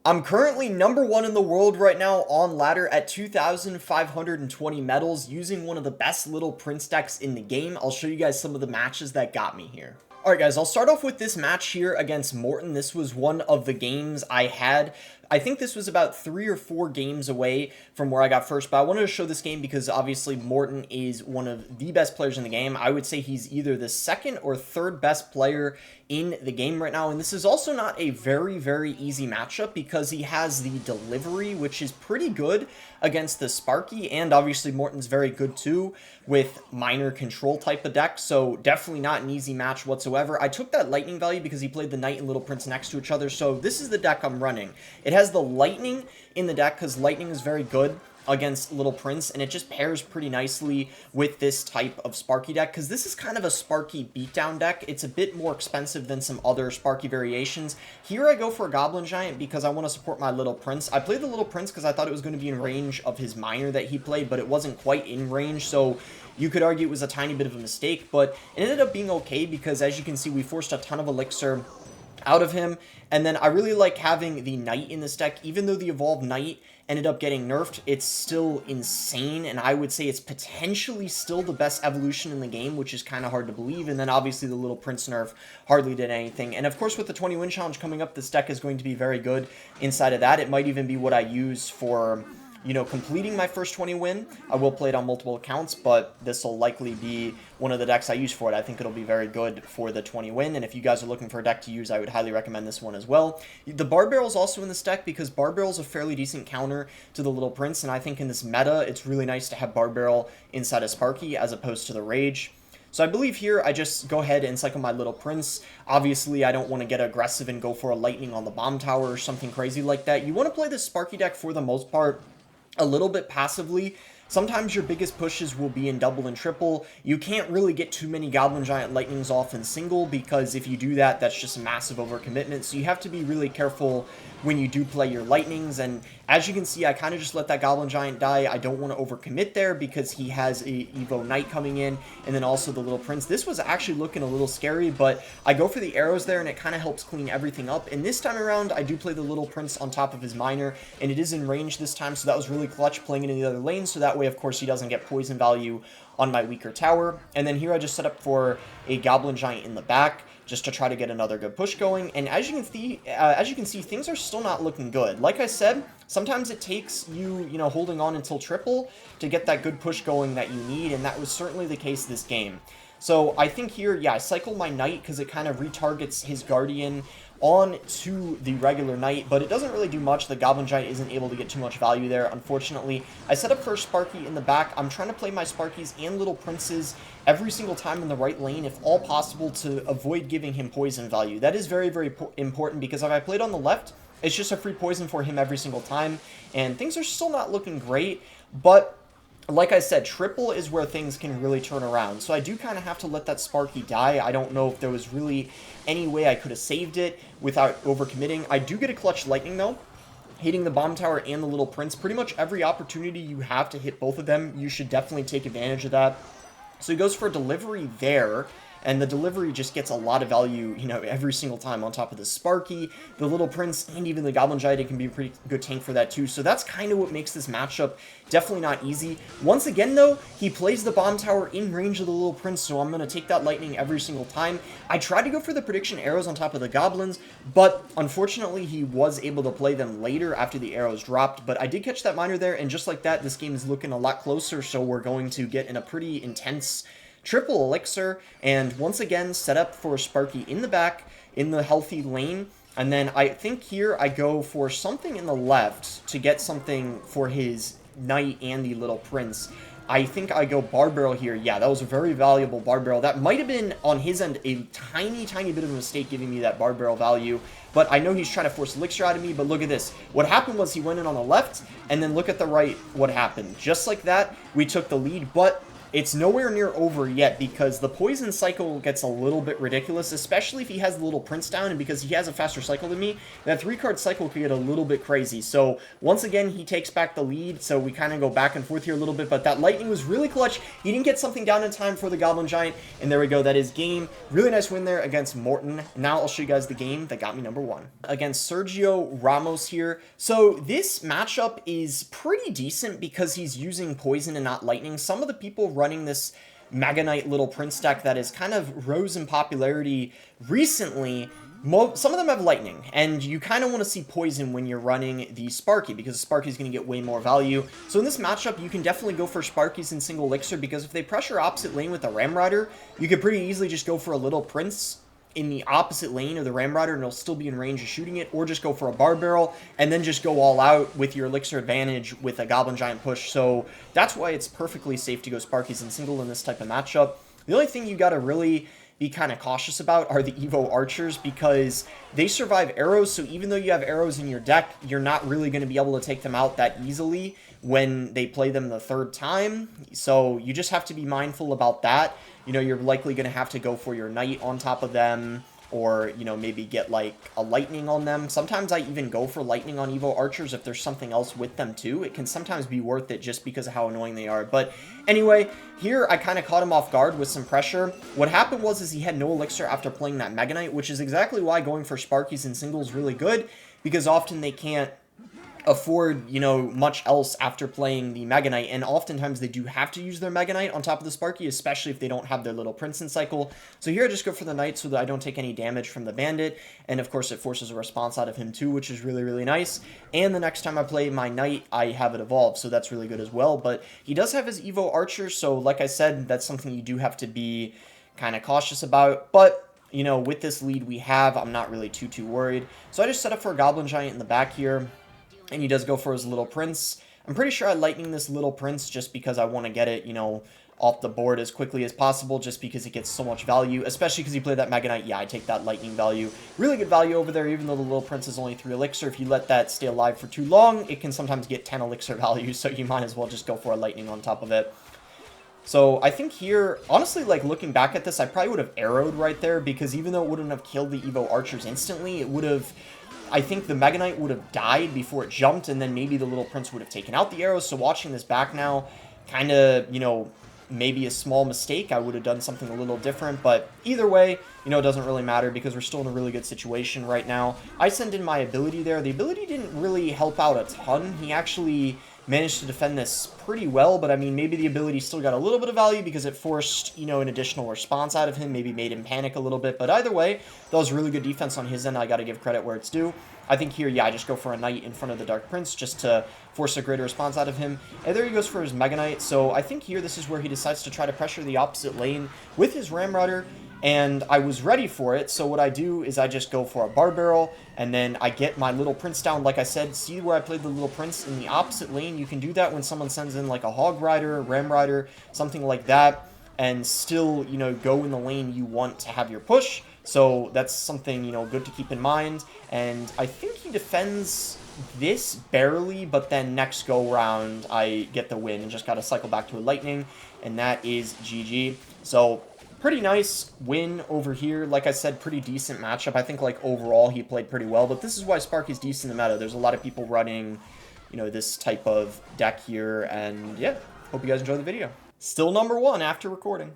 I'm currently number one in the world right now on ladder at 2,520 medals using one of the best little prince decks in the game. I'll show you guys some of the matches that got me here. Alright guys, I'll start off with this match here against Morton. This was one of the games I had. I think this was about 3 or 4 games away from where I got first, but I wanted to show this game because obviously Morton is one of the best players in the game. I would say he's either the second or third best player in the game right now, and this is also not a very easy matchup because he has the delivery, which is pretty good against the Sparky, and obviously Morton's very good too with minor control type of deck, so definitely not an easy match whatsoever. I took that lightning value because he played the knight and little prince next to each other, so this is the deck I'm running. It has the lightning in the deck because lightning is very good against little prince, and it just pairs pretty nicely with this type of Sparky deck because this is kind of a Sparky beatdown deck. It's a bit more expensive than some other Sparky variations. Here I go for a Goblin Giant because I want to support my little prince. I played the little prince because I thought it was going to be in range of his minor that he played, but it wasn't quite in range, so you could argue it was a tiny bit of a mistake, but it ended up being okay because, as you can see, we forced a ton of elixir out of him. And then I really like having the knight in this deck. Even though the evolved knight ended up getting nerfed, it's still insane, and I would say it's potentially still the best evolution in the game, which is kind of hard to believe. And then obviously the little prince nerf hardly did anything. And of course with the 20 win challenge coming up, this deck is going to be very good inside of that. It might even be what I use for, you know, completing my first 20 win. I will play it on multiple accounts, but this will likely be one of the decks I use for it. I think it'll be very good for the 20 win, and if you guys are looking for a deck to use, I would highly recommend this one as well. The Bar Barrel is also in this deck because Bar Barrel is a fairly decent counter to the Little Prince, and I think in this meta, it's really nice to have Bar Barrel inside of Sparky as opposed to the Rage. So I believe here I just go ahead and cycle my Little Prince. Obviously, I don't want to get aggressive and go for a Lightning on the Bomb Tower or something crazy like that. You want to play this Sparky deck for the most part a little bit passively. Sometimes your biggest pushes will be in double and triple. You can't really get too many Goblin Giant Lightnings off in single because if you do that, that's just a massive overcommitment. So you have to be really careful when you do play your Lightnings. And as you can see, I kind of just let that Goblin Giant die. I don't want to overcommit there because he has a Evo Knight coming in and then also the Little Prince. This was actually looking a little scary, but I go for the arrows there and it kind of helps clean everything up. And this time around, I do play the Little Prince on top of his minor, and it is in range this time, so that was really clutch playing it in the other lane, so that way, of course, he doesn't get poison value on my weaker tower. And then here I just set up for a Goblin Giant in the back just to try to get another good push going. And as you can see, things are still not looking good. Like I said, sometimes it takes you, holding on until triple to get that good push going that you need, and that was certainly the case this game. So I think here, yeah, I cycle my Knight because it kind of retargets his Guardian on to the regular Knight, but it doesn't really do much. The Goblin Giant isn't able to get too much value there, unfortunately. I set up for Sparky in the back. I'm trying to play my Sparkies and Little Princes every single time in the right lane, if all possible, to avoid giving him poison value. That is very important because if I played on the left, it's just a free poison for him every single time, and things are still not looking great, but like I said, triple is where things can really turn around. So I do kind of have to let that Sparky die. I don't know if there was really any way I could have saved it without overcommitting. I do get a clutch Lightning, though, hitting the Bomb Tower and the Little Prince. Pretty much every opportunity you have to hit both of them, you should definitely take advantage of that. So he goes for a delivery there, and the delivery just gets a lot of value, every single time on top of the Sparky, the Little Prince, and even the Goblin Giant. It can be a pretty good tank for that too. So that's kind of what makes this matchup definitely not easy. Once again, though, he plays the Bomb Tower in range of the Little Prince, so I'm going to take that Lightning every single time. I tried to go for the prediction arrows on top of the Goblins, but unfortunately, he was able to play them later after the arrows dropped. But I did catch that minor there, and just like that, this game is looking a lot closer, so we're going to get in a pretty intense triple elixir, and once again set up for Sparky in the back in the healthy lane. And then I think here I go for something in the left to get something for his Knight and the Little Prince. I think I go Bar Barrel here. Yeah, that was a very valuable Bar Barrel. That might have been, on his end, a tiny bit of a mistake giving me that Bar Barrel value. But I know he's trying to force Elixir out of me, but look at this. What happened was he went in on the left, and then look at the right what happened. Just like that, we took the lead, but it's nowhere near over yet because the poison cycle gets a little bit ridiculous, especially if he has the little prince down, and because he has a faster cycle than me, that 3-card cycle could get a little bit crazy. So once again, he takes back the lead, so we kind of go back and forth here a little bit, but that lightning was really clutch. He didn't get something down in time for the Goblin Giant, and there we go. That is game. Really nice win there against Morton. Now I'll show you guys the game that got me number 1. Against Sergio Ramos here. So this matchup is pretty decent because he's using poison and not lightning. Some of the people running this Mega Knight little prince deck that is kind of rose in popularity recently, some of them have lightning, and you kind of want to see poison when you're running the Sparky, because Sparky's going to get way more value. So in this matchup, you can definitely go for Sparkies in single elixir, because if they pressure opposite lane with the Ramrider, you could pretty easily just go for a little prince in the opposite lane of the Ramrider, and it'll still be in range of shooting it, or just go for a bar barrel, and then just go all out with your elixir advantage with a Goblin Giant push. So that's why it's perfectly safe to go Sparkies in single in this type of matchup. The only thing you gotta really be kind of cautious about are the Evo Archers, because they survive arrows, so even though you have arrows in your deck, you're not really going to be able to take them out that easily when they play them the 3rd time. So you just have to be mindful about that. You know, you're likely going to have to go for your Knight on top of them, or, you know, maybe get like a lightning on them. Sometimes I even go for lightning on Evo Archers if there's something else with them too. It can sometimes be worth it just because of how annoying they are. But anyway, here I kind of caught him off guard with some pressure. What happened was he had no elixir after playing that Mega Knight, which is exactly why going for Sparkies in single is really good, because often they can't afford, you know, much else after playing the Mega Knight, and oftentimes they do have to use their Mega Knight on top of the Sparky, especially if they don't have their little Prince in cycle. So here I just go for the Knight so that I don't take any damage from the Bandit, and of course it forces a response out of him too, which is really, really nice. And the next time I play my Knight, I have it evolved, so that's really good as well. But he does have his Evo Archer, so like I said, that's something you do have to be kind of cautious about. But you know, with this lead we have, I'm not really too worried. So I just set up for a Goblin Giant in the back here, and he does go for his little prince. I'm pretty sure I lightning this little prince just because I want to get it, you know, off the board as quickly as possible, just because it gets so much value, especially because he played that Mega Knight. Yeah, I take that lightning value. Really good value over there, even though the little prince is only 3 elixir. If you let that stay alive for too long, it can sometimes get 10 elixir value, so you might as well just go for a lightning on top of it. So I think here, honestly, like looking back at this, I probably would have arrowed right there, because even though it wouldn't have killed the Evo Archers instantly, it would have, I think the Mega Knight would have died before it jumped, and then maybe the little prince would have taken out the arrows. So watching this back now, kind of, you know, maybe a small mistake. I would have done something a little different, but either way, you know, it doesn't really matter because we're still in a really good situation right now. I sent in my ability there. The ability didn't really help out a ton. He actually managed to defend this pretty well, but I mean, maybe the ability still got a little bit of value because it forced, you know, an additional response out of him, maybe made him panic a little bit, but either way, that was really good defense on his end. I got to give credit where it's due. I think here, yeah, I just go for a Knight in front of the Dark Prince just to force a greater response out of him, and there he goes for his Mega Knight. So I think here this is where he decides to try to pressure the opposite lane with his Ramrider, and I was ready for it. So what I do is I just go for a Bar Barrel, and then I get my little Prince down. Like I said, see where I played the little Prince in the opposite lane? You can do that when someone sends in like a Hog Rider, Ram Rider, something like that, and still, you know, go in the lane you want to have your push. So that's something, you know, good to keep in mind. And I think he defends this barely, but then next go round I get the win and just got to cycle back to a Lightning, and that is GG. So pretty nice win over here. Like I said, pretty decent matchup. I think like overall he played pretty well, but this is why Sparky's decent in the meta. There's a lot of people running, you know, this type of deck here, and yeah, hope you guys enjoyed the video. Still number 1 after recording.